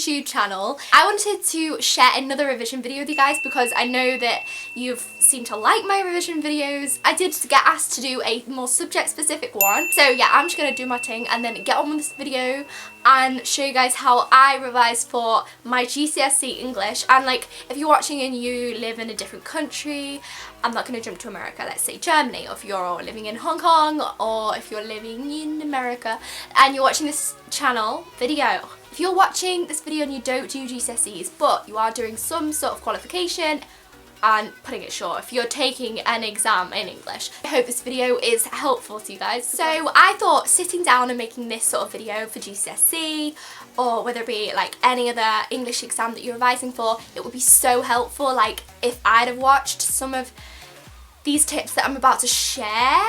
YouTube channel. I wanted to share another revision video with you guys because I know that you've seemed to like my revision videos. I did get asked to do a more subject specific one. So yeah, I'm just gonna do my thing and then get on with this video and show you guys how I revised for my GCSE English. And like, if you're watching and you live in a different country, I'm not going to jump to America, let's say Germany, or if you're living in Hong Kong, or if you're living in America and you're watching this channel video. If you're watching this video and you don't do GCSEs but you are doing some sort of qualification and putting it short, if you're taking an exam in English, I hope this video is helpful to you guys. So I thought sitting down and making this sort of video for GCSE, or whether it be like any other English exam that you're revising for, it would be so helpful. Like if I'd have watched some of these tips that I'm about to share,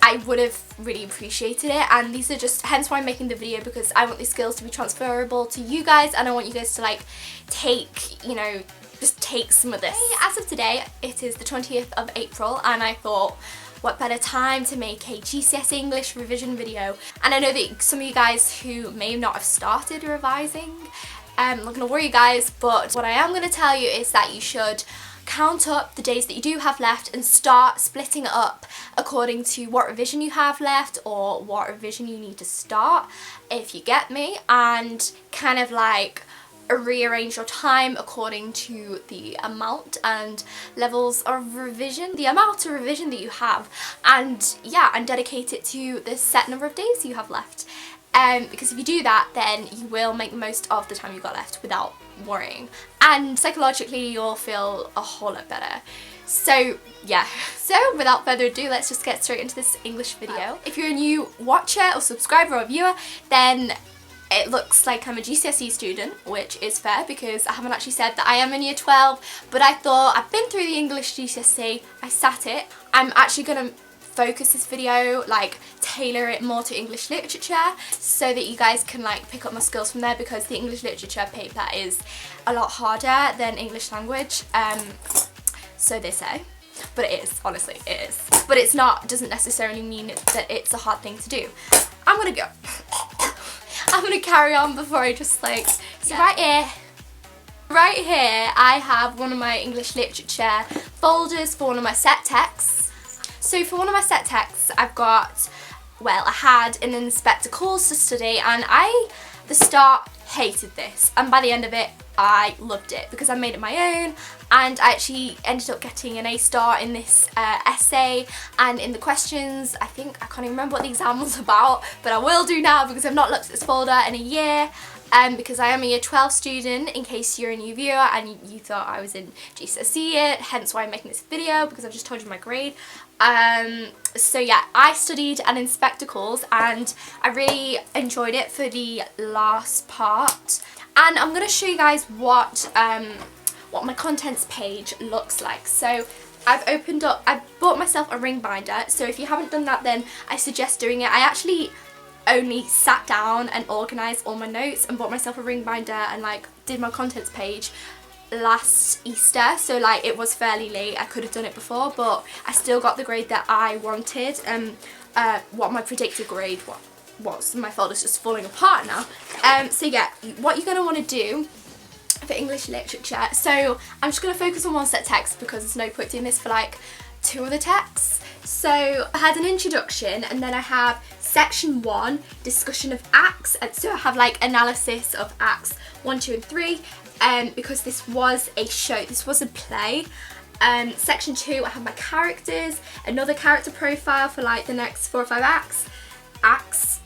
I would have really appreciated it. And these are just, hence why I'm making the video, because I want these skills to be transferable to you guys and I want you guys to like take, you know, just take some of this. As of today, it is the 20th of April and I thought, what better time to make a GCSE English revision video. And I know that some of you guys who may not have started revising, I'm not going to worry you guys, but what I am going to tell you is that you should count up the days that you do have left and start splitting it up according to what revision you have left or what revision you need to start, if you get me, and kind of like rearrange your time according to the amount and levels of revision, the amount of revision that you have, and yeah, and dedicate it to the set number of days you have left. Because if you do that, then you will make the most of the time you've got left without worrying, and psychologically you'll feel a whole lot better. So yeah, so without further ado, let's just get straight into this English video. If you're a new watcher or subscriber or viewer, then it looks like I'm a GCSE student, which is fair because I haven't actually said that I am in year 12, but I thought I've been through the English GCSE, I sat it. I'm actually going to focus this video, like tailor it more to English literature so that you guys can like pick up my skills from there, because the English literature paper is a lot harder than English language, so they say. But it is, honestly, it is. But it's not, doesn't necessarily mean that it's a hard thing to do. I'm gonna go. I'm gonna carry on before I just like, so right here I have one of my English literature folders for one of my set texts. So for one of my set texts I've got, well, I had an inspector calls to study, and I, at the start, hated this, and by the end of it I loved it because I made it my own, and I actually ended up getting an A star in this essay, and in the questions, I can't even remember what the exam was about, but I will do now because I've not looked at this folder in a year, because I am a year 12 student, in case you're a new viewer and you thought I was in GCSE, hence why I'm making this video, because I've just told you my grade. So yeah, I studied an inspector calls and I really enjoyed it for the last part, and I'm going to show you guys what my contents page looks like. So I bought myself a ring binder, so if you haven't done that then I suggest doing it. I actually only sat down and organised all my notes and bought myself a ring binder and like did my contents page last Easter, so like it was fairly late. I could have done it before, but I still got the grade that I wanted, what my predicted grade was. My folder's just falling apart now. So yeah, what you're going to want to do for English literature, so I'm just going to focus on one set text because there's no point doing this for like two other texts. So I had an introduction, and then I have section 1, discussion of acts, and so I have like analysis of acts 1, 2 and 3, because this was a show, this was a play. Section 2, I have my characters, another character profile for like the next 4 or 5 acts,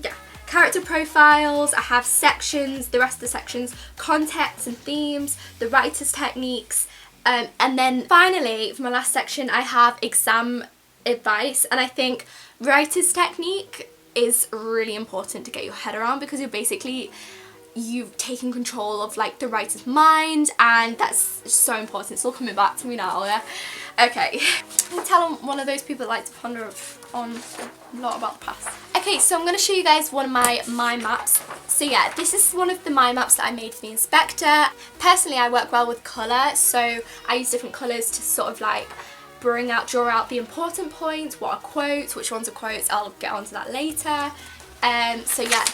yeah, character profiles. I have sections, the rest of the sections, context and themes, the writer's techniques, and then finally for my last section I have exam advice. And I think writer's technique is really important to get your head around, because you've taken control of like the writer's mind, and that's so important. It's all coming back to me now, yeah? Okay, I can tell I'm one of those people that like to ponder on a lot about the past. Okay, so I'm going to show you guys one of my mind maps. So yeah, this is one of the mind maps that I made for the inspector. Personally, I work well with colour, so I use different colours to sort of like draw out the important points, what are quotes, which ones are quotes, I'll get onto that later. So yeah,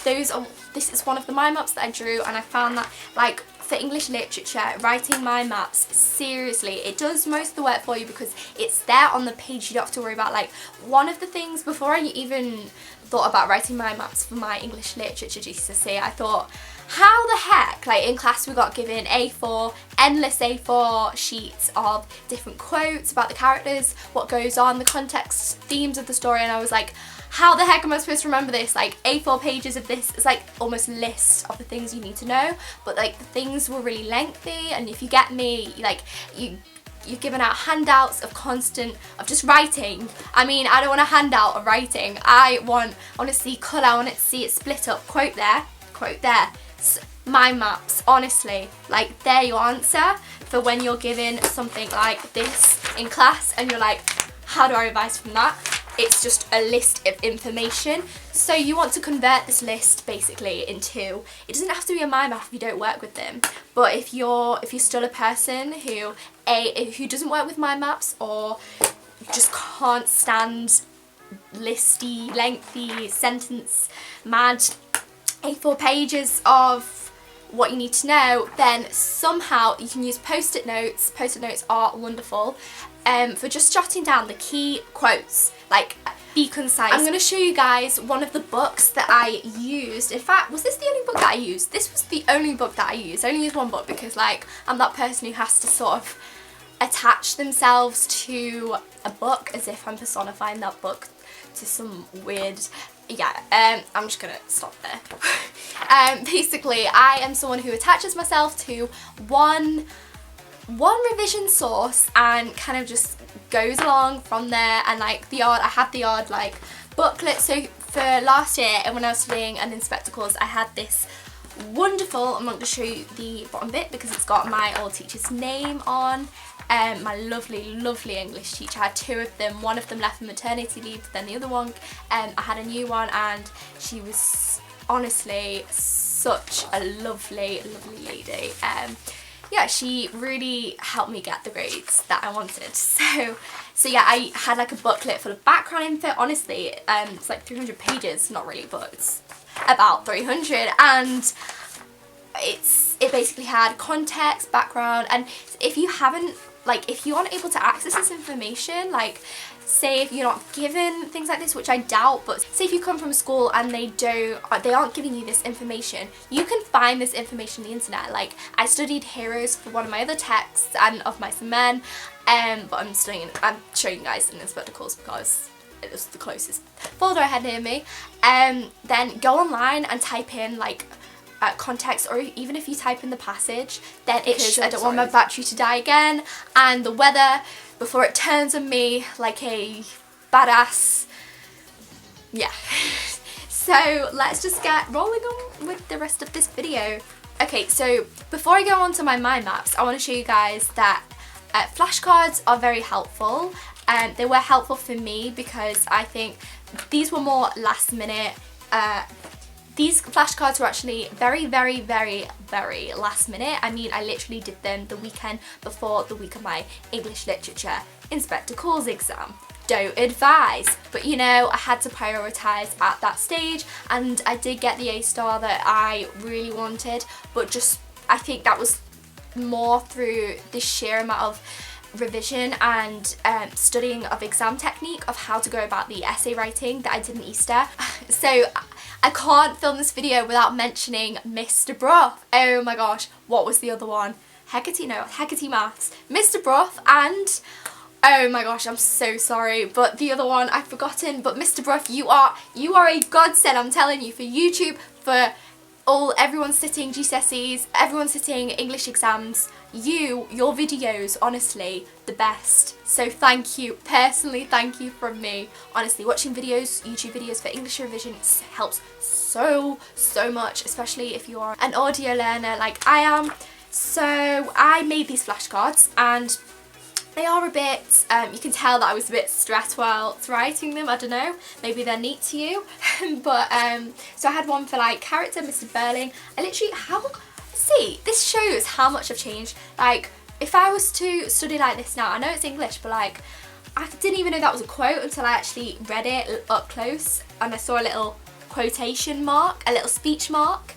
this is one of the mind maps that I drew, and I found that like for English literature, writing mind maps, seriously, it does most of the work for you because it's there on the page. You don't have to worry about, like, one of the things before I even thought about writing mind maps for my English literature GCSE, I thought, how the heck, like in class we got given endless A4 sheets of different quotes about the characters, what goes on, the context, themes of the story, and I was like, how the heck am I supposed to remember this? Like A4 pages of this, it's like almost a list of the things you need to know, but like the things were really lengthy, and if you get me, like you've given out handouts of just writing. I mean, I don't want a handout of writing. I want to see colour, I want to see it split up, quote there, mind maps, honestly, like they're your answer for when you're given something like this in class and you're like, how do I revise from that? It's just a list of information. So you want to convert this list basically into, it doesn't have to be a mind map if you don't work with them, but if you're still a person who doesn't work with mind maps or just can't stand listy, lengthy, sentence mad A4 pages of what you need to know, then somehow you can use post-it notes. Post-it notes are wonderful for just jotting down the key quotes, like be concise. I'm going to show you guys one of the books that I used. In fact, was this the only book that I used? This was the only book that I used. I only used one book because like I'm that person who has to sort of attach themselves to a book as if I'm personifying that book to some weird, I'm just gonna stop there. Basically, I am someone who attaches myself to one revision source and kind of just goes along from there, and like I had the odd like booklet. So for last year, and when I was studying and in spectacles, I had this wonderful, I'm not going to show you the bottom bit because it's got my old teacher's name on. My lovely English teacher, I had two of them. One of them left for maternity leave, then the other one, I had a new one, and she was honestly such a lovely lady. Yeah, she really helped me get the grades that I wanted. So yeah, I had like a booklet full of background info. Honestly, it's like 300 pages, not really, but it's about 300, and it basically had context, background, and if you aren't able to access this information, like say if you're not given things like this, which I doubt, but say if you come from a school and they aren't giving you this information, you can find this information on the internet. Like I studied heroes for one of my other texts and of Mice and Men, but I'm showing you guys in the spectacles because it was the closest folder I had near me. Then go online and type in like context, or even if you type in the passage, then because I don't want my battery to die again, and the weather before it turns on me like a badass. Yeah. So let's just get rolling on with the rest of this video. Okay, so before I go on to my mind maps, I want to show you guys that flashcards are very helpful, and they were helpful for me because I think these were more last minute. These flashcards were actually very last minute. I mean, I literally did them the weekend before the week of my English literature in spectacles exam. Don't advise, but you know, I had to prioritise at that stage, and I did get the A star that I really wanted, but just I think that was more through the sheer amount of revision and studying of exam technique of how to go about the essay writing that I did in Easter. So I can't film this video without mentioning Mr. Bruff. Oh my gosh, what was the other one? Hecate Maths. Mr. Bruff, and oh my gosh, I'm so sorry, but the other one I've forgotten. But Mr. Bruff, you are a godsend, I'm telling you, for YouTube, for everyone sitting GCSEs, everyone sitting English exams. Your videos, honestly, the best. So thank you, personally, thank you from me. Honestly, watching YouTube videos for English revision helps so much, especially if you are an audio learner like I am. So I made these flashcards, and they are a bit, you can tell that I was a bit stressed while writing them. I don't know, maybe they're neat to you. But so I had one for like character, Mr. Burling. I literally, see, this shows how much I've changed. Like, if I was to study like this now, I know it's English, but like, I didn't even know that was a quote until I actually read it up close, and I saw a little quotation mark, a little speech mark.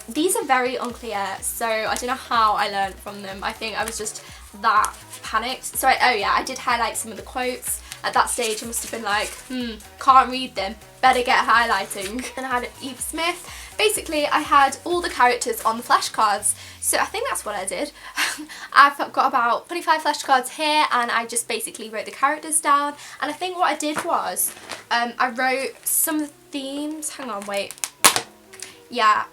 These are very unclear, so I don't know how I learned from them. I think I was just that panicked. So I did highlight some of the quotes. At that stage I must have been like, can't read them, better get highlighting. And I had Eve Smith. Basically I had all the characters on the flashcards, so I think that's what I did. I've got about 25 flashcards here, and I just basically wrote the characters down. And I think what I did was, I wrote some of the themes. Hang on, wait. Yeah,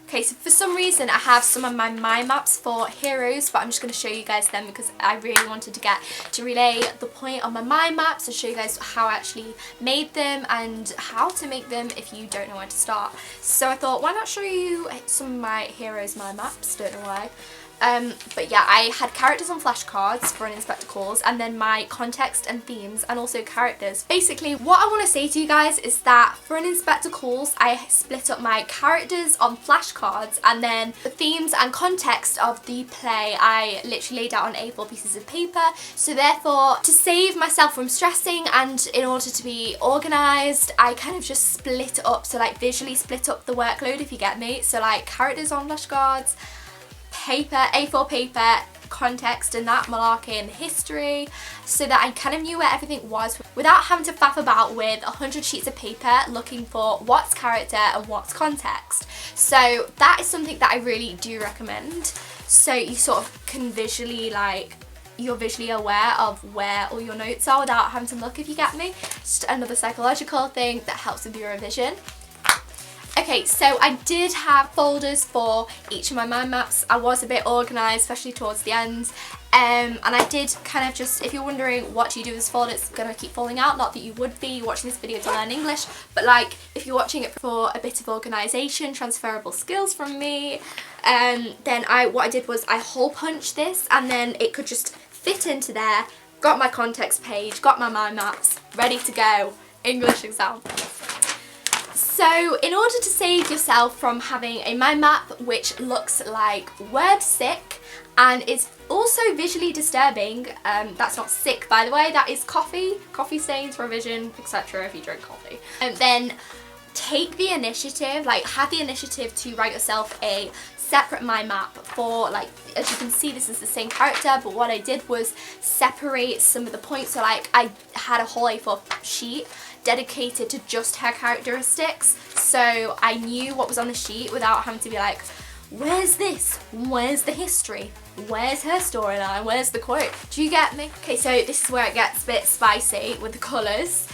okay, so for some reason I have some of my mind maps for heroes, but I'm just going to show you guys them because I really wanted to relay the point on my mind maps and show you guys how I actually made them and how to make them if you don't know where to start. So I thought, why not show you some of my heroes mind maps, don't know why. But yeah, I had characters on flashcards for an spectacles, and then my context and themes, and also characters. Basically, what I want to say to you guys is that for an spectacles, I split up my characters on flashcards, and then the themes and context of the play I literally laid out on A4 pieces of paper. So therefore, to save myself from stressing and in order to be organised, I kind of just split it up, so like visually split up the workload, if you get me. So like characters on flashcards, paper, A4 paper, context and that, malarkey and history, so that I kind of knew where everything was without having to faff about with 100 sheets of paper looking for what's character and what's context. So that is something that I really do recommend, so you sort of can visually, like, you're visually aware of where all your notes are without having to look, if you get me. Just another psychological thing that helps with your revision. Okay, so I did have folders for each of my mind maps. I was a bit organised, especially towards the end. And I did kind of just, if you're wondering what do you do with this folder, it's going to keep falling out. Not that you would be watching this video to learn English, but like if you're watching it for a bit of organisation, transferable skills from me, then what I did was I hole punched this, and then it could just fit into there. Got my context page, got my mind maps, ready to go. English exam. So in order to save yourself from having a mind map which looks like word sick and is also visually disturbing, that's not sick by the way, that is coffee stains, revision, etc. if you drink coffee. And then take the initiative, like have the initiative to write yourself a separate mind map for, like, as you can see this is the same character, but what I did was separate some of the points. So like I had a whole A4 sheet dedicated to just her characteristics, so I knew what was on the sheet without having to be like, where's this? Where's the history? Where's her storyline? Where's the quote? Do you get me? Okay, so this is where it gets a bit spicy with the colours.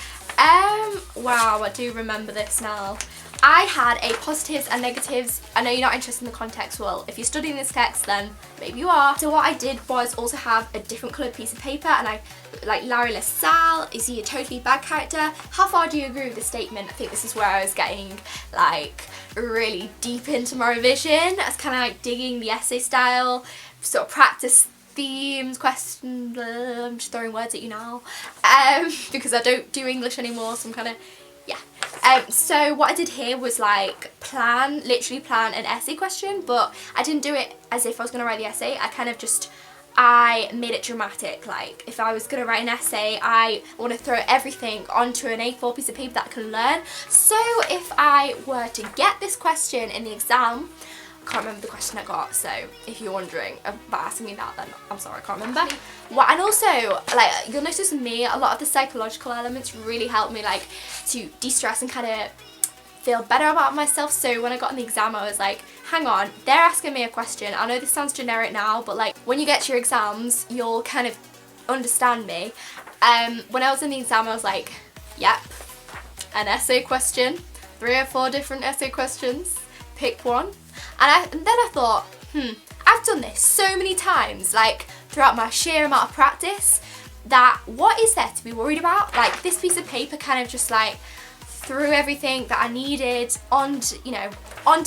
Wow, I do remember this now. I had a positives and negatives. I know you're not interested in the context. Well, if you're studying this text, then maybe you are. So what I did was also have a different coloured piece of paper, and I, like, Larry LaSalle, is he a totally bad character? How far do you agree with the statement? I think this is where I was getting, like, really deep into my revision. I was kind of like digging the essay style, sort of practice themes, questions, I'm just throwing words at you now, because I don't do English anymore, so I'm kind of, yeah. So what I did here was like literally plan an essay question, but I didn't do it as if I was going to write the essay. I made it dramatic. Like if I was going to write an essay, I want to throw everything onto an A4 piece of paper that I can learn. So if I were to get this question in the exam, I can't remember the question I got, so if you're wondering about asking me that, then I'm sorry, I can't remember. And also, like, you'll notice with me, a lot of the psychological elements really help me, like, to de-stress and kind of feel better about myself. So when I got in the exam, I was like, hang on, they're asking me a question. I know this sounds generic now, but like, when you get to your exams, you'll kind of understand me. When I was in the exam, I was like, yep, an essay question, 3 or 4 different essay questions, pick one. And then I thought, I've done this so many times, like throughout my sheer amount of practice, that what is there to be worried about? Like this piece of paper kind of just like threw everything that I needed onto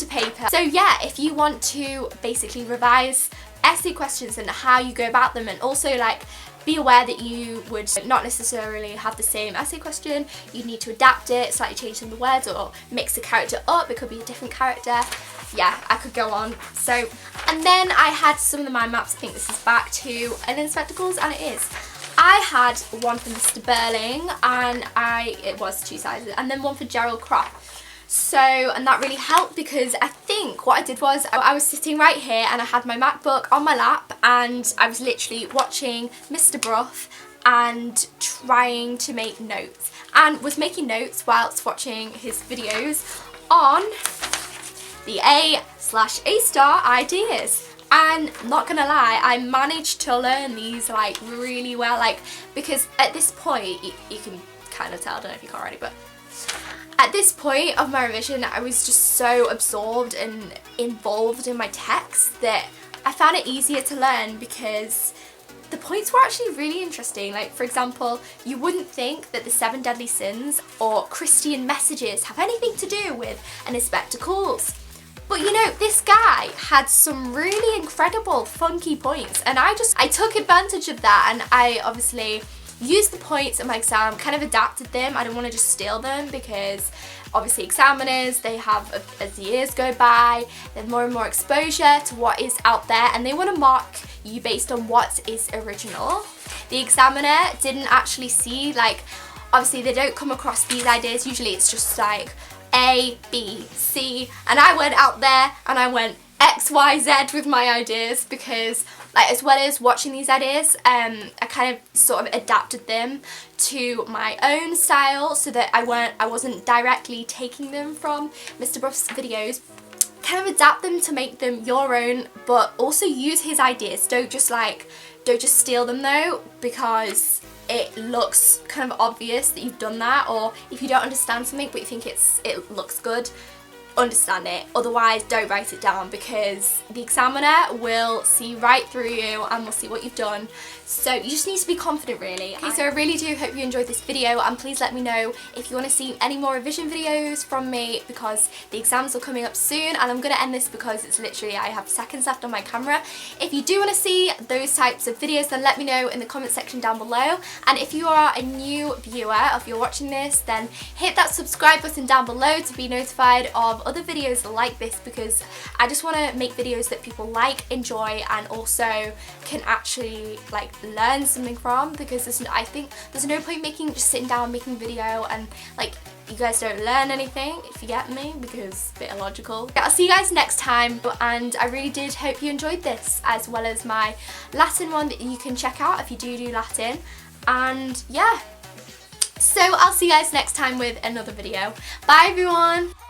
paper. So yeah, if you want to basically revise essay questions and how you go about them, and also like be aware that you would not necessarily have the same essay question, you need to adapt it, slightly change some of the words or mix the character up, it could be a different character. Yeah, I could go on. So, and then I had some of the mind maps. I think this is back to an spectacles, and it is. I had one for Mr. Burling, and it was 2 sizes, and then one for Gerald Croft. So, and that really helped because I think what I did was I was sitting right here and I had my MacBook on my lap and I was literally watching Mr. Bruff and trying to make notes, and was making notes whilst watching his videos on the A/A-star ideas. And not gonna lie, I managed to learn these like really well, like, because at this point, you can kind of tell, I don't know if you can already, but at this point of my revision, I was just so absorbed and involved in my text that I found it easier to learn because the points were actually really interesting. Like, for example, you wouldn't think that the 7 deadly sins or Christian messages have anything to do with an inspector calls. But you know, this guy had some really incredible funky points, and I took advantage of that, and I obviously used the points in my exam, kind of adapted them. I didn't want to just steal them because obviously examiners, they have, as the years go by, they have more and more exposure to what is out there, and they want to mark you based on what is original. The examiner didn't actually see, like, obviously they don't come across these ideas, usually it's just like A, B, C, and I went out there and I went X, Y, Z with my ideas because, like, as well as watching these ideas, I kind of sort of adapted them to my own style so that I wasn't directly taking them from Mr. Bruff's videos. Kind of adapt them to make them your own, but also use his ideas. Don't just steal them though, because it looks kind of obvious that you've done that, or if you don't understand something but you think it looks good, understand it. Otherwise, don't write it down because the examiner will see right through you and will see what you've done. So you just need to be confident, really. Okay, so I really do hope you enjoyed this video, and please let me know if you want to see any more revision videos from me because the exams are coming up soon, and I'm going to end this because it's literally, I have seconds left on my camera. If you do want to see those types of videos, then let me know in the comment section down below. And if you are a new viewer, if you're watching this, then hit that subscribe button down below to be notified of other videos like this, because I just want to make videos that people like, enjoy, and also can actually like learn something from, because I think there's no point just sitting down making a video and like you guys don't learn anything, if you get me, because it's a bit illogical. I'll see you guys next time, and I really did hope you enjoyed this, as well as my Latin one that you can check out if you do Latin. And yeah, so I'll see you guys next time with another video. Bye everyone!